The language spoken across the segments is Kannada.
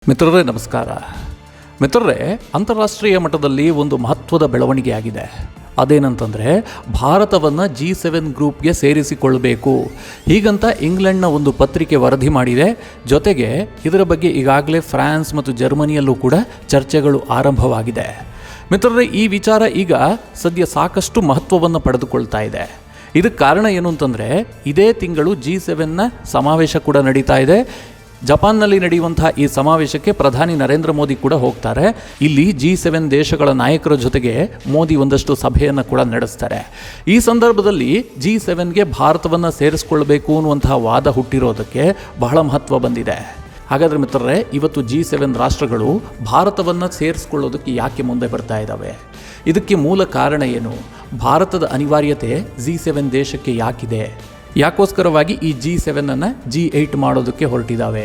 ಮಿತ್ರರೇ ನಮಸ್ಕಾರ. ಮಿತ್ರರೇ, ಅಂತಾರಾಷ್ಟ್ರೀಯ ಮಟ್ಟದಲ್ಲಿ ಒಂದು ಮಹತ್ವದ ಬೆಳವಣಿಗೆ ಆಗಿದೆ. ಅದೇನಂತಂದರೆ ಭಾರತವನ್ನು G7 ಗ್ರೂಪ್ಗೆ ಸೇರಿಸಿಕೊಳ್ಳಬೇಕು ಹೀಗಂತ ಇಂಗ್ಲೆಂಡ್ನ ಒಂದು ಪತ್ರಿಕೆ ವರದಿ ಮಾಡಿದೆ. ಜೊತೆಗೆ ಇದರ ಬಗ್ಗೆ ಈಗಾಗಲೇ ಫ್ರಾನ್ಸ್ ಮತ್ತು ಜರ್ಮನಿಯಲ್ಲೂ ಕೂಡ ಚರ್ಚೆಗಳು ಆರಂಭವಾಗಿದೆ. ಮಿತ್ರರೇ, ಈ ವಿಚಾರ ಈಗ ಸದ್ಯ ಸಾಕಷ್ಟು ಮಹತ್ವವನ್ನು ಪಡೆದುಕೊಳ್ತಾ ಇದೆ. ಇದಕ್ಕೆ ಕಾರಣ ಏನು ಅಂತಂದರೆ, ಇದೇ ತಿಂಗಳು G7ನ ಸಮಾವೇಶ ಕೂಡ ನಡೀತಾ ಇದೆ. ಜಪಾನ್ನಲ್ಲಿ ನಡೆಯುವಂತಹ ಈ ಸಮಾವೇಶಕ್ಕೆ ಪ್ರಧಾನಿ ನರೇಂದ್ರ ಮೋದಿ ಕೂಡ ಹೋಗ್ತಾರೆ. ಇಲ್ಲಿ G7 ದೇಶಗಳ ನಾಯಕರ ಜೊತೆಗೆ ಮೋದಿ ಒಂದಷ್ಟು ಸಭೆಯನ್ನು ಕೂಡ ನಡೆಸ್ತಾರೆ. ಈ ಸಂದರ್ಭದಲ್ಲಿ G7ಗೆ ಭಾರತವನ್ನು ಸೇರಿಸಿಕೊಳ್ಳಬೇಕು ಅನ್ನುವಂತಹ ವಾದ ಹುಟ್ಟಿರೋದಕ್ಕೆ ಬಹಳ ಮಹತ್ವ ಬಂದಿದೆ. ಹಾಗಾದರೆ ಮಿತ್ರರೇ, ಇವತ್ತು G7 ರಾಷ್ಟ್ರಗಳು ಭಾರತವನ್ನು ಸೇರಿಸಿಕೊಳ್ಳೋದಕ್ಕೆ ಯಾಕೆ ಮುಂದೆ ಬರ್ತಾ ಇದ್ದಾವೆ? ಇದಕ್ಕೆ ಮೂಲ ಕಾರಣ ಏನು? ಭಾರತದ ಅನಿವಾರ್ಯತೆ G7 ದೇಶಕ್ಕೆ ಯಾಕಿದೆ? ಯಾಕೋಸ್ಕರವಾಗಿ ಈ G7 G8 ಮಾಡೋದಕ್ಕೆ ಹೊರಟಿದ್ದಾವೆ?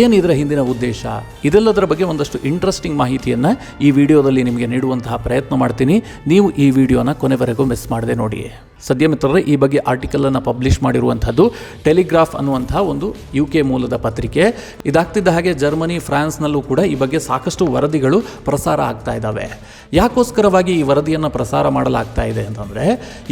ಏನಿದರ ಹಿಂದಿನ ಉದ್ದೇಶ? ಇದೆಲ್ಲದರ ಬಗ್ಗೆ ಒಂದಷ್ಟು ಇಂಟ್ರೆಸ್ಟಿಂಗ್ ಮಾಹಿತಿಯನ್ನು ಈ ವಿಡಿಯೋದಲ್ಲಿ ನಿಮಗೆ ನೀಡುವಂತಹ ಪ್ರಯತ್ನ ಮಾಡ್ತೀನಿ. ನೀವು ಈ ವಿಡಿಯೋನ ಕೊನೆವರೆಗೂ ಮಿಸ್ ಮಾಡದೆ ನೋಡಿ. ಸದ್ಯ ಮಿತ್ರರೇ, ಈ ಬಗ್ಗೆ ಆರ್ಟಿಕಲನ್ನು ಪಬ್ಲಿಷ್ ಮಾಡಿರುವಂಥದ್ದು ಟೆಲಿಗ್ರಾಫ್ ಅನ್ನುವಂಥ ಒಂದು UK ಮೂಲದ ಪತ್ರಿಕೆ. ಇದಾಗ್ತಿದ್ದ ಹಾಗೆ ಜರ್ಮನಿ, ಫ್ರಾನ್ಸ್ನಲ್ಲೂ ಕೂಡ ಈ ಬಗ್ಗೆ ಸಾಕಷ್ಟು ವರದಿಗಳು ಪ್ರಸಾರ ಆಗ್ತಾ ಇದ್ದಾವೆ. ಯಾಕೋಸ್ಕರವಾಗಿ ಈ ವರದಿಯನ್ನು ಪ್ರಸಾರ ಮಾಡಲಾಗ್ತಾ ಇದೆ ಅಂತಂದರೆ,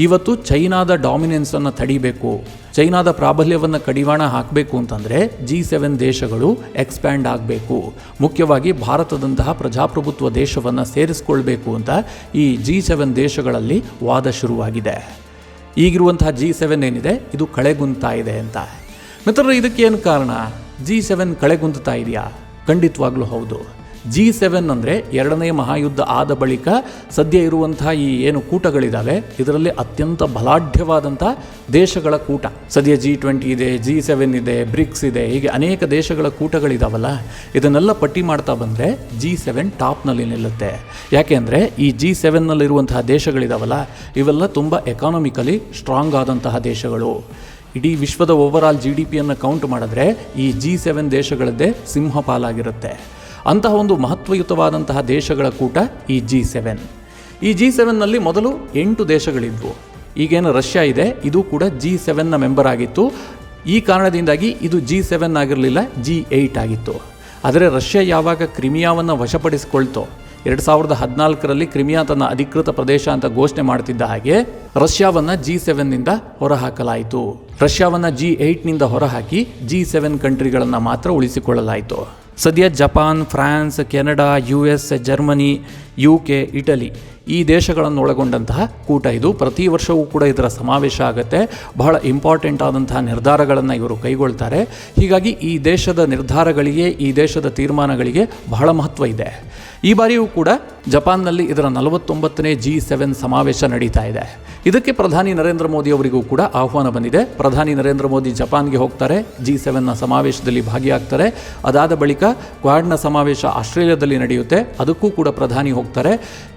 ಇವತ್ತು ಚೈನಾದ ಡಾಮಿನೆನ್ಸನ್ನು ತಡಿಬೇಕು, ಚೈನಾದ ಪ್ರಾಬಲ್ಯವನ್ನು ಕಡಿವಾಣ ಹಾಕಬೇಕು ಅಂತಂದರೆ G7 ದೇಶಗಳು ಎಕ್ಸ್ಪ್ಯಾಂಡ್ ಆಗಬೇಕು. ಮುಖ್ಯವಾಗಿ ಭಾರತದಂತಹ ಪ್ರಜಾಪ್ರಭುತ್ವ ದೇಶವನ್ನು ಸೇರಿಸಿಕೊಳ್ಬೇಕು ಅಂತ ಈ G7 ದೇಶಗಳಲ್ಲಿ ವಾದ ಶುರುವಾಗಿದೆ. ಈಗಿರುವಂತಹ G7 ಏನಿದೆ ಇದು ಕಳೆಗುಂತಾ ಇದೆ ಅಂತ. ಮಿತ್ರರೇ, ಇದಕ್ಕೇನು ಕಾರಣ? G7 ಕಳೆಗುಂತಾ ಇದೆಯಾ? ಖಂಡಿತವಾಗ್ಲೂ ಹೌದು. G7 ಅಂದರೆ ಎರಡನೇ ಮಹಾಯುದ್ಧ ಆದ ಬಳಿಕ ಸದ್ಯ ಇರುವಂತಹ ಈ ಏನು ಕೂಟಗಳಿದ್ದಾವೆ, ಇದರಲ್ಲಿ ಅತ್ಯಂತ ಬಲಾಢ್ಯವಾದಂಥ ದೇಶಗಳ ಕೂಟ. ಸದ್ಯ G20 ಇದೆ, G7 ಇದೆ, ಬ್ರಿಕ್ಸ್ ಇದೆ, ಹೀಗೆ ಅನೇಕ ದೇಶಗಳ ಕೂಟಗಳಿದಾವಲ್ಲ, ಇದನ್ನೆಲ್ಲ ಪಟ್ಟಿ ಮಾಡ್ತಾ ಬಂದರೆ G7 ಟಾಪ್ನಲ್ಲಿ ನಿಲ್ಲುತ್ತೆ. ಯಾಕೆ ಅಂದರೆ ಈ G7ನಲ್ಲಿರುವಂತಹ ದೇಶಗಳಿದಾವಲ್ಲ, ಇವೆಲ್ಲ ತುಂಬ ಎಕಾನಮಿಕಲಿ ಸ್ಟ್ರಾಂಗ್ ಆದಂತಹ ದೇಶಗಳು. ಇಡೀ ವಿಶ್ವದ ಓವರಾಲ್ GDPಯನ್ನು ಕೌಂಟ್ ಮಾಡಿದ್ರೆ ಈ G7 ದೇಶಗಳದ್ದೇ ಸಿಂಹಪಾಲಾಗಿರುತ್ತೆ. ಅಂತಹ ಒಂದು ಮಹತ್ವಯುತವಾದಂತಹ ದೇಶಗಳ ಕೂಟ ಈ G7. ಈ G7ನಲ್ಲಿ ಮೊದಲು 8 ದೇಶಗಳಿದ್ವು. ಈಗೇನು ರಷ್ಯಾ ಇದೆ, ಇದು ಕೂಡ G7ನ ಮೆಂಬರ್ ಆಗಿತ್ತು. ಈ ಕಾರಣದಿಂದಾಗಿ ಇದು G7 ಆಗಿರಲಿಲ್ಲ, G8 ಆಗಿತ್ತು. ಆದರೆ ರಷ್ಯಾ ಯಾವಾಗ ಕ್ರಿಮಿಯಾವನ್ನು ವಶಪಡಿಸಿಕೊಳ್ತೋ, 2014ರಲ್ಲಿ ಕ್ರಿಮಿಯಾ ತನ್ನ ಅಧಿಕೃತ ಪ್ರದೇಶ ಅಂತ ಘೋಷಣೆ ಮಾಡ್ತಿದ್ದ ಹಾಗೆ ರಷ್ಯಾವನ್ನು G7ನಿಂದ ಹೊರಹಾಕಲಾಯಿತು. ರಷ್ಯಾವನ್ನು G8ನಿಂದ ಹೊರಹಾಕಿ G7 ಕಂಟ್ರಿಗಳನ್ನು ಮಾತ್ರ ಉಳಿಸಿಕೊಳ್ಳಲಾಯಿತು. ಸದ್ಯ Japan, France, Canada, US, Germany, UK, Italy ಈ ದೇಶಗಳನ್ನು ಒಳಗೊಂಡಂತಹ ಕೂಟ ಇದು. ಪ್ರತಿ ವರ್ಷವೂ ಕೂಡ ಇದರ ಸಮಾವೇಶ ಆಗುತ್ತೆ. ಬಹಳ ಇಂಪಾರ್ಟೆಂಟ್ ಆದಂತಹ ನಿರ್ಧಾರಗಳನ್ನು ಇವರು ಕೈಗೊಳ್ತಾರೆ. ಹೀಗಾಗಿ ಈ ದೇಶದ ನಿರ್ಧಾರಗಳಿಗೆ, ಈ ದೇಶದ ತೀರ್ಮಾನಗಳಿಗೆ ಬಹಳ ಮಹತ್ವ ಇದೆ. ಈ ಬಾರಿಯೂ ಕೂಡ ಜಪಾನ್ನಲ್ಲಿ ಇದರ 49ನೇ G7 ಸಮಾವೇಶ ನಡೀತಾ ಇದೆ. ಇದಕ್ಕೆ ಪ್ರಧಾನಿ ನರೇಂದ್ರ ಮೋದಿ ಅವರಿಗೂ ಕೂಡ ಆಹ್ವಾನ ಬಂದಿದೆ. ಪ್ರಧಾನಿ ನರೇಂದ್ರ ಮೋದಿ ಜಪಾನ್ಗೆ ಹೋಗ್ತಾರೆ, G7ನ ಸಮಾವೇಶದಲ್ಲಿ ಭಾಗಿಯಾಗ್ತಾರೆ. ಅದಾದ ಬಳಿಕ ಕ್ವಾಡ್ನ ಸಮಾವೇಶ ಆಸ್ಟ್ರೇಲಿಯಾದಲ್ಲಿ ನಡೆಯುತ್ತೆ, ಅದಕ್ಕೂ ಕೂಡ ಪ್ರಧಾನಿ ಹೋಗ್ತಾರೆ.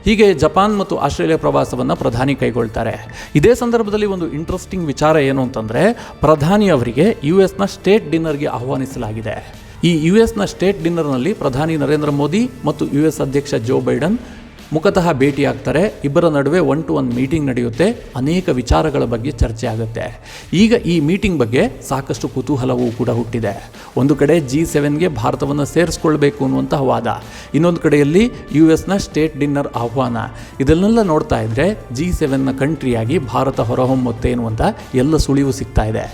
ಹೀಗೆ ಜಪಾನ್ ಮತ್ತು ಆಸ್ಟ್ರೇಲಿಯಾ ಪ್ರವಾಸವನ್ನು ಪ್ರಧಾನಿ ಕೈಗೊಳ್ತಾರೆ. ಇದೇ ಸಂದರ್ಭದಲ್ಲಿ ಒಂದು ಇಂಟ್ರೆಸ್ಟಿಂಗ್ ವಿಚಾರ ಏನು ಅಂತಂದರೆ, ಪ್ರಧಾನಿ ಅವರಿಗೆ US ಸ್ಟೇಟ್ ಡಿನ್ನರ್ಗೆ ಆಹ್ವಾನಿಸಲಾಗಿದೆ. ಈ US ಸ್ಟೇಟ್ ಡಿನ್ನರ್ನಲ್ಲಿ ಪ್ರಧಾನಿ ನರೇಂದ್ರ ಮೋದಿ ಮತ್ತು US ಅಧ್ಯಕ್ಷ ಜೋ ಬೈಡನ್ ಮುಖತಃ ಭೇಟಿಯಾಗ್ತಾರೆ. ಇಬ್ಬರ ನಡುವೆ 1-to-1 ಮೀಟಿಂಗ್ ನಡೆಯುತ್ತೆ. ಅನೇಕ ವಿಚಾರಗಳ ಬಗ್ಗೆ ಚರ್ಚೆ ಆಗುತ್ತೆ. ಈಗ ಈ ಮೀಟಿಂಗ್ ಬಗ್ಗೆ ಸಾಕಷ್ಟು ಕುತೂಹಲವೂ ಕೂಡ ಹುಟ್ಟಿದೆ. ಒಂದು ಕಡೆ G7ಗೆ ಭಾರತವನ್ನು ಸೇರಿಸ್ಕೊಳ್ಬೇಕು ಅನ್ನುವಂತಹ ವಾದ, ಇನ್ನೊಂದು ಕಡೆಯಲ್ಲಿ US ಸ್ಟೇಟ್ ಡಿನ್ನರ್ ಆಹ್ವಾನ. ಇದನ್ನೆಲ್ಲ ನೋಡ್ತಾ ಇದ್ದರೆ G7ನ ಕಂಟ್ರಿಯಾಗಿ ಭಾರತ ಹೊರಹೊಮ್ಮುತ್ತೆ ಎನ್ನುವಂಥ ಎಲ್ಲ ಸುಳಿವು ಸಿಗ್ತಾ ಇದೆ.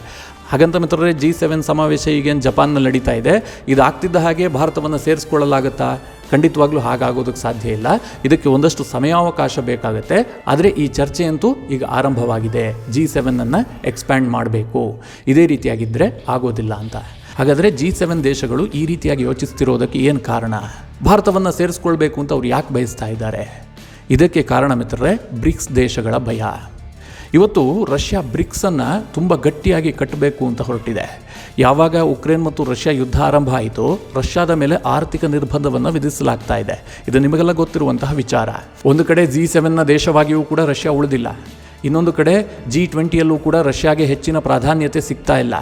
ಹಾಗಂತ ಮಿತ್ರರೇ, G7 ಸಮಾವೇಶ ಈಗೇನು ಜಪಾನ್ನಲ್ಲಿ ನಡೀತಾ ಇದೆ, ಇದಾಗ್ತಿದ್ದ ಹಾಗೆ ಭಾರತವನ್ನು ಸೇರಿಸ್ಕೊಳ್ಳಲಾಗುತ್ತಾ? ಖಂಡಿತವಾಗ್ಲೂ ಹಾಗಾಗೋದಕ್ಕೆ ಸಾಧ್ಯ ಇಲ್ಲ. ಇದಕ್ಕೆ ಒಂದಷ್ಟು ಸಮಯಾವಕಾಶ ಬೇಕಾಗುತ್ತೆ. ಆದರೆ ಈ ಚರ್ಚೆಯಂತೂ ಈಗ ಆರಂಭವಾಗಿದೆ. G7 ಎಕ್ಸ್ಪ್ಯಾಂಡ್ ಮಾಡಬೇಕು, ಇದೇ ರೀತಿಯಾಗಿದ್ದರೆ ಆಗೋದಿಲ್ಲ ಅಂತ. ಹಾಗಾದರೆ G7 ದೇಶಗಳು ಈ ರೀತಿಯಾಗಿ ಯೋಚಿಸ್ತಿರೋದಕ್ಕೆ ಏನು ಕಾರಣ? ಭಾರತವನ್ನು ಸೇರಿಸ್ಕೊಳ್ಬೇಕು ಅಂತ ಅವ್ರು ಯಾಕೆ ಬಯಸ್ತಾ ಇದ್ದಾರೆ? ಇದಕ್ಕೆ ಕಾರಣ ಮಿತ್ರರೇ, ಬ್ರಿಕ್ಸ್ ದೇಶಗಳ ಭಯ. ಇವತ್ತು ರಷ್ಯಾ ಬ್ರಿಕ್ಸನ್ನು ತುಂಬ ಗಟ್ಟಿಯಾಗಿ ಕಟ್ಟಬೇಕು ಅಂತ ಹೊರಟಿದೆ. ಯಾವಾಗ ಉಕ್ರೇನ್ ಮತ್ತು ರಷ್ಯಾ ಯುದ್ಧ ಆರಂಭ ಆಯಿತು, ರಷ್ಯಾದ ಮೇಲೆ ಆರ್ಥಿಕ ನಿರ್ಬಂಧವನ್ನು ವಿಧಿಸಲಾಗ್ತಾ ಇದೆ. ಇದು ನಿಮಗೆಲ್ಲ ಗೊತ್ತಿರುವಂತಹ ವಿಚಾರ. ಒಂದು ಕಡೆ G7ನ ದೇಶವಾಗಿಯೂ ಕೂಡ ರಷ್ಯಾ ಉಳಿದಿಲ್ಲ, ಇನ್ನೊಂದು ಕಡೆ G20ಯಲ್ಲೂ ಕೂಡ ರಷ್ಯಾಗೆ ಹೆಚ್ಚಿನ ಪ್ರಾಧಾನ್ಯತೆ ಸಿಗ್ತಾ ಇಲ್ಲ.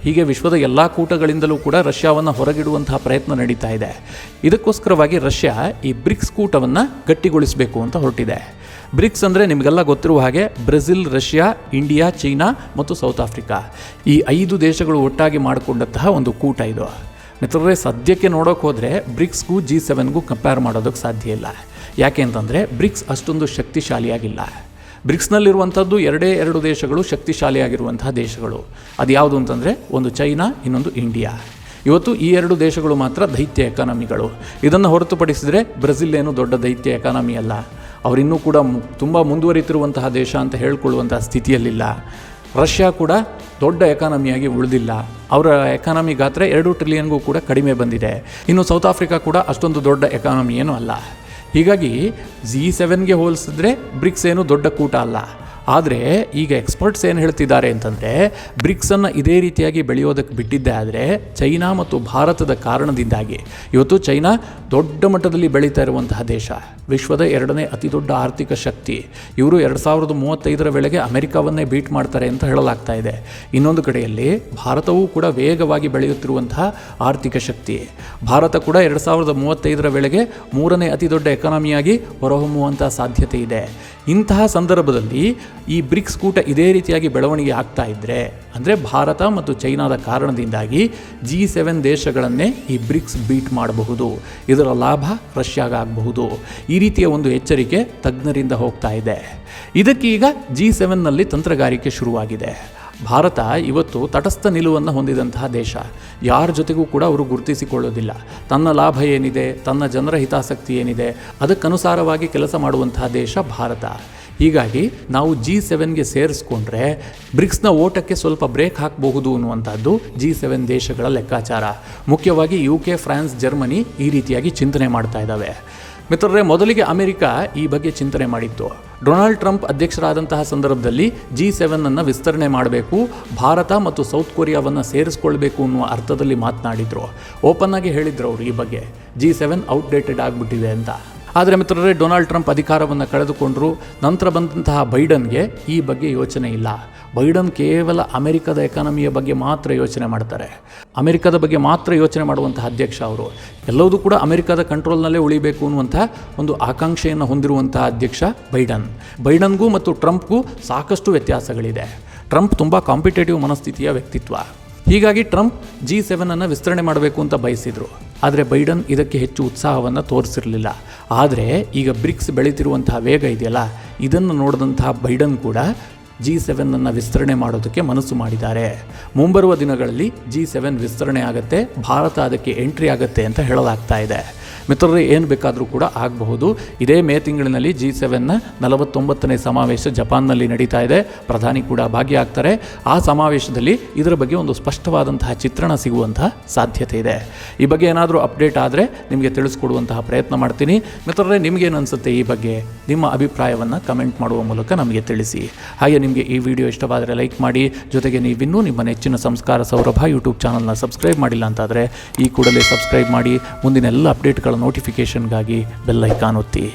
ಹೀಗೆ ವಿಶ್ವದ ಎಲ್ಲ ಕೂಟಗಳಿಂದಲೂ ಕೂಡ ರಷ್ಯಾವನ್ನು ಹೊರಗಿಡುವಂತಹ ಪ್ರಯತ್ನ ನಡೀತಾ ಇದೆ. ಇದಕ್ಕೋಸ್ಕರವಾಗಿ ರಷ್ಯಾ ಈ ಬ್ರಿಕ್ಸ್ ಕೂಟವನ್ನು ಗಟ್ಟಿಗೊಳಿಸಬೇಕು ಅಂತ ಹೊರಟಿದೆ. ಬ್ರಿಕ್ಸ್ ಅಂದರೆ ನಿಮಗೆಲ್ಲ ಗೊತ್ತಿರುವ ಹಾಗೆ ಬ್ರೆಜಿಲ್, ರಷ್ಯಾ, ಇಂಡಿಯಾ, ಚೈನಾ ಮತ್ತು ಸೌತ್ ಆಫ್ರಿಕಾ ಈ 5 ದೇಶಗಳು ಒಟ್ಟಾಗಿ ಮಾಡಿಕೊಂಡಂತಹ ಒಂದು ಕೂಟ ಇದು. ಮಿತ್ರರೇ, ಸದ್ಯಕ್ಕೆ ನೋಡೋಕೆ ಹೋದರೆ ಬ್ರಿಕ್ಸ್ಗೂ G7ಗೂ ಕಂಪೇರ್ ಮಾಡೋದಕ್ಕೆ ಸಾಧ್ಯ ಇಲ್ಲ. ಯಾಕೆ ಅಂತಂದರೆ ಬ್ರಿಕ್ಸ್ ಅಷ್ಟೊಂದು ಶಕ್ತಿಶಾಲಿಯಾಗಿಲ್ಲ. ಬ್ರಿಕ್ಸ್ನಲ್ಲಿರುವಂಥದ್ದು ಎರಡು ದೇಶಗಳು ಶಕ್ತಿಶಾಲಿಯಾಗಿರುವಂತಹ ದೇಶಗಳು. ಅದು ಯಾವುದು ಅಂತಂದರೆ ಒಂದು ಚೈನಾ, ಇನ್ನೊಂದು ಇಂಡಿಯಾ. ಇವತ್ತು ಈ 2 ದೇಶಗಳು ಮಾತ್ರ ದೈತ್ಯ ಎಕಾನಮಿಗಳು. ಇದನ್ನು ಹೊರತುಪಡಿಸಿದರೆ ಬ್ರೆಜಿಲ್ ಏನು ದೊಡ್ಡ ದೈತ್ಯ ಎಕಾನಮಿ ಅಲ್ಲ. ಅವರಿನ್ನೂ ಕೂಡ ತುಂಬ ಮುಂದುವರಿತಿರುವಂತಹ ದೇಶ ಅಂತ ಹೇಳ್ಕೊಳ್ಳುವಂತಹ ಸ್ಥಿತಿಯಲ್ಲಿಲ್ಲ. ರಷ್ಯಾ ಕೂಡ ದೊಡ್ಡ ಎಕಾನಮಿಯಾಗಿ ಉಳಿದಿಲ್ಲ. ಅವರ ಎಕಾನಮಿ ಗಾತ್ರ 2 ಟ್ರಿಲಿಯನ್ಗೂ ಕೂಡ ಕಡಿಮೆ ಬಂದಿದೆ. ಇನ್ನು ಸೌತ್ ಆಫ್ರಿಕಾ ಕೂಡ ಅಷ್ಟೊಂದು ದೊಡ್ಡ ಎಕಾನಮಿ ಏನೂ ಅಲ್ಲ. ಹೀಗಾಗಿ G7ಗೆ ಹೋಲಿಸಿದ್ರೆ ಬ್ರಿಕ್ಸ್ ಏನು ದೊಡ್ಡ ಕೂಟ ಅಲ್ಲ. ಆದರೆ ಈಗ ಎಕ್ಸ್ಪರ್ಟ್ಸ್ ಏನು ಹೇಳ್ತಿದ್ದಾರೆ ಅಂತಂದರೆ ಬ್ರಿಕ್ಸನ್ನು ಇದೇ ರೀತಿಯಾಗಿ ಬೆಳೆಯೋದಕ್ಕೆ ಬಿಟ್ಟಿದ್ದೇ ಆದರೆ ಚೈನಾ ಮತ್ತು ಭಾರತದ ಕಾರಣದಿಂದಾಗಿ ಇವತ್ತು ಚೈನಾ ದೊಡ್ಡ ಮಟ್ಟದಲ್ಲಿ ಬೆಳೀತಾ ಇರುವಂತಹ ದೇಶ, ವಿಶ್ವದ 2ನೇ ಅತಿ ದೊಡ್ಡ ಆರ್ಥಿಕ ಶಕ್ತಿ. ಇವರು 2035ರ ವೇಳೆಗೆ ಅಮೆರಿಕಾವನ್ನೇ ಬೀಟ್ ಮಾಡ್ತಾರೆ ಅಂತ ಹೇಳಲಾಗ್ತಾ ಇದೆ. ಇನ್ನೊಂದು ಕಡೆಯಲ್ಲಿ ಭಾರತವೂ ಕೂಡ ವೇಗವಾಗಿ ಬೆಳೆಯುತ್ತಿರುವಂತಹ ಆರ್ಥಿಕ ಶಕ್ತಿ. ಭಾರತ ಕೂಡ 2035ರ ವೇಳೆಗೆ 3ನೇ ಅತಿ ದೊಡ್ಡ ಎಕಾನಮಿಯಾಗಿ ಹೊರಹೊಮ್ಮುವಂಥ ಸಾಧ್ಯತೆ ಇದೆ. ಇಂತಹ ಸಂದರ್ಭದಲ್ಲಿ ಈ ಬ್ರಿಕ್ಸ್ ಕೂಟ ಇದೇ ರೀತಿಯಾಗಿ ಬೆಳವಣಿಗೆ ಆಗ್ತಾ ಇದ್ದರೆ ಅಂದರೆ ಭಾರತ ಮತ್ತು ಚೈನಾದ ಕಾರಣದಿಂದಾಗಿ G7 ದೇಶಗಳನ್ನೇ ಈ ಬ್ರಿಕ್ಸ್ ಬೀಟ್ ಮಾಡಬಹುದು. ಇದರ ಲಾಭ ರಷ್ಯಾಗಾಗಬಹುದು. ಈ ರೀತಿಯ ಒಂದು ಎಚ್ಚರಿಕೆ ತಜ್ಞರಿಂದ ಹೋಗ್ತಾ ಇದೆ. ಇದಕ್ಕೆ ಈಗ G7ನಲ್ಲಿ ತಂತ್ರಗಾರಿಕೆ ಶುರುವಾಗಿದೆ. ಭಾರತ ಇವತ್ತು ತಟಸ್ಥ ನಿಲುವನ್ನು ಹೊಂದಿದಂತಹ ದೇಶ. ಯಾರ ಜೊತೆಗೂ ಕೂಡ ಅವರು ಗುರುತಿಸಿಕೊಳ್ಳೋದಿಲ್ಲ. ತನ್ನ ಲಾಭ ಏನಿದೆ, ತನ್ನ ಜನರ ಹಿತಾಸಕ್ತಿ ಏನಿದೆ, ಅದಕ್ಕನುಸಾರವಾಗಿ ಕೆಲಸ ಮಾಡುವಂತಹ ದೇಶ ಭಾರತ. ಹೀಗಾಗಿ ನಾವು G7ಗೆ ಸೇರಿಸ್ಕೊಂಡ್ರೆ ಬ್ರಿಕ್ಸ್ನ ಓಟಕ್ಕೆ ಸ್ವಲ್ಪ ಬ್ರೇಕ್ ಹಾಕಬಹುದು ಅನ್ನುವಂಥದ್ದು G7 ದೇಶಗಳ ಲೆಕ್ಕಾಚಾರ. ಮುಖ್ಯವಾಗಿ UK, ಫ್ರಾನ್ಸ್, ಜರ್ಮನಿ ಈ ರೀತಿಯಾಗಿ ಚಿಂತನೆ ಮಾಡ್ತಾ ಇದ್ದಾವೆ. ಮಿತ್ರರೇ, ಮೊದಲಿಗೆ ಅಮೆರಿಕ ಈ ಬಗ್ಗೆ ಚಿಂತನೆ ಮಾಡಿತ್ತು. ಡೊನಾಲ್ಡ್ ಟ್ರಂಪ್ ಅಧ್ಯಕ್ಷರಾದಂತಹ ಸಂದರ್ಭದಲ್ಲಿ G7ಅನ್ನು ವಿಸ್ತರಣೆ ಮಾಡಬೇಕು, ಭಾರತ ಮತ್ತು ಸೌತ್ ಕೊರಿಯಾವನ್ನು ಸೇರಿಸ್ಕೊಳ್ಬೇಕು ಅನ್ನುವ ಅರ್ಥದಲ್ಲಿ ಮಾತನಾಡಿದರು. ಓಪನ್ ಆಗಿ ಹೇಳಿದ್ರು ಅವರು ಈ ಬಗ್ಗೆ G7 ಔಟ್ಡೇಟೆಡ್ ಆಗಿಬಿಟ್ಟಿದೆ ಅಂತ. ಆದರೆ ಮಿತ್ರರೇ, ಡೊನಾಲ್ಡ್ ಟ್ರಂಪ್ ಅಧಿಕಾರವನ್ನು ಕಳೆದುಕೊಂಡರು. ನಂತರ ಬಂದಂತಹ ಬೈಡನ್ಗೆ ಈ ಬಗ್ಗೆ ಯೋಚನೆ ಇಲ್ಲ. ಬೈಡನ್ ಕೇವಲ ಅಮೆರಿಕದ ಎಕಾನಮಿಯ ಬಗ್ಗೆ ಮಾತ್ರ ಯೋಚನೆ ಮಾಡ್ತಾರೆ. ಅಮೆರಿಕದ ಬಗ್ಗೆ ಮಾತ್ರ ಯೋಚನೆ ಮಾಡುವಂತಹ ಅಧ್ಯಕ್ಷ ಅವರು. ಎಲ್ಲವೂ ಕೂಡ ಅಮೆರಿಕದ ಕಂಟ್ರೋಲ್ನಲ್ಲೇ ಉಳಿಬೇಕು ಅನ್ನುವಂಥ ಒಂದು ಆಕಾಂಕ್ಷೆಯನ್ನು ಹೊಂದಿರುವಂತಹ ಅಧ್ಯಕ್ಷ ಬೈಡನ್ಗೂ ಮತ್ತು ಟ್ರಂಪ್ಗೂ ಸಾಕಷ್ಟು ವ್ಯತ್ಯಾಸಗಳಿದೆ. ಟ್ರಂಪ್ ತುಂಬ ಕಾಂಪಿಟೇಟಿವ್ ಮನಸ್ಥಿತಿಯ ವ್ಯಕ್ತಿತ್ವ. ಹೀಗಾಗಿ ಟ್ರಂಪ್ G7ಅನ್ನು ವಿಸ್ತರಣೆ ಮಾಡಬೇಕು ಅಂತ ಬಯಸಿದರು. ಆದರೆ ಬೈಡನ್ ಇದಕ್ಕೆ ಹೆಚ್ಚು ಉತ್ಸಾಹವನ್ನು ತೋರಿಸಿರಲಿಲ್ಲ. ಆದರೆ ಈಗ ಬ್ರಿಕ್ಸ್ ಬೆಳೀತಿರುವಂತಹ ವೇಗ ಇದೆಯಲ್ಲ, ಇದನ್ನು ನೋಡಿದಂತಹ ಬೈಡನ್ ಕೂಡ G7ಅನ್ನು ವಿಸ್ತರಣೆ ಮಾಡೋದಕ್ಕೆ ಮನಸ್ಸು ಮಾಡಿದ್ದಾರೆ. ಮುಂಬರುವ ದಿನಗಳಲ್ಲಿ G7 ವಿಸ್ತರಣೆ ಆಗುತ್ತೆ, ಭಾರತ ಅದಕ್ಕೆ ಎಂಟ್ರಿ ಆಗುತ್ತೆ ಅಂತ ಹೇಳಲಾಗ್ತಾ ಇದೆ. ಮಿತ್ರರೇ, ಏನು ಬೇಕಾದರೂ ಕೂಡ ಆಗಬಹುದು. ಇದೇ ಮೇ ತಿಂಗಳಿನಲ್ಲಿ G7ನ 49ನೇ ಸಮಾವೇಶ ಜಪಾನ್ನಲ್ಲಿ ನಡೀತಾ ಇದೆ. ಪ್ರಧಾನಿ ಕೂಡ ಭಾಗಿಯಾಗ್ತಾರೆ. ಆ ಸಮಾವೇಶದಲ್ಲಿ ಇದರ ಬಗ್ಗೆ ಒಂದು ಸ್ಪಷ್ಟವಾದಂತಹ ಚಿತ್ರಣ ಸಿಗುವಂತಹ ಸಾಧ್ಯತೆ ಇದೆ. ಈ ಬಗ್ಗೆ ಏನಾದರೂ ಅಪ್ಡೇಟ್ ಆದರೆ ನಿಮಗೆ ತಿಳಿಸ್ಕೊಡುವಂತಹ ಪ್ರಯತ್ನ ಮಾಡ್ತೀನಿ. ಮಿತ್ರರೇ, ನಿಮಗೇನು ಅನಿಸುತ್ತೆ ಈ ಬಗ್ಗೆ? ನಿಮ್ಮ ಅಭಿಪ್ರಾಯವನ್ನು ಕಮೆಂಟ್ ಮಾಡುವ ಮೂಲಕ ನಮಗೆ ತಿಳಿಸಿ. ಹಾಗೆ ನಿಮಗೆ ಈ ವಿಡಿಯೋ ಇಷ್ಟವಾದರೆ ಲೈಕ್ ಮಾಡಿ. ಜೊತೆಗೆ ನೀವಿನ್ನೂ ನಿಮ್ಮ ನೆಚ್ಚಿನ ಸಂಸ್ಕಾರ ಸೌರಭ ಯೂಟ್ಯೂಬ್ ಚಾನಲ್ನ ಸಬ್ಸ್ಕ್ರೈಬ್ ಮಾಡಿಲ್ಲ ಅಂತಾದರೆ ಈ ಕೂಡಲೇ ಸಬ್ಸ್ಕ್ರೈಬ್ ಮಾಡಿ. ಮುಂದಿನ ಎಲ್ಲ ಅಪ್ಡೇಟ್ಗಳ ನೋಟಿಫಿಕೇಷನ್ಗಾಗಿ ಬೆಲ್ ಐಕಾನ್ ಒತ್ತಿ.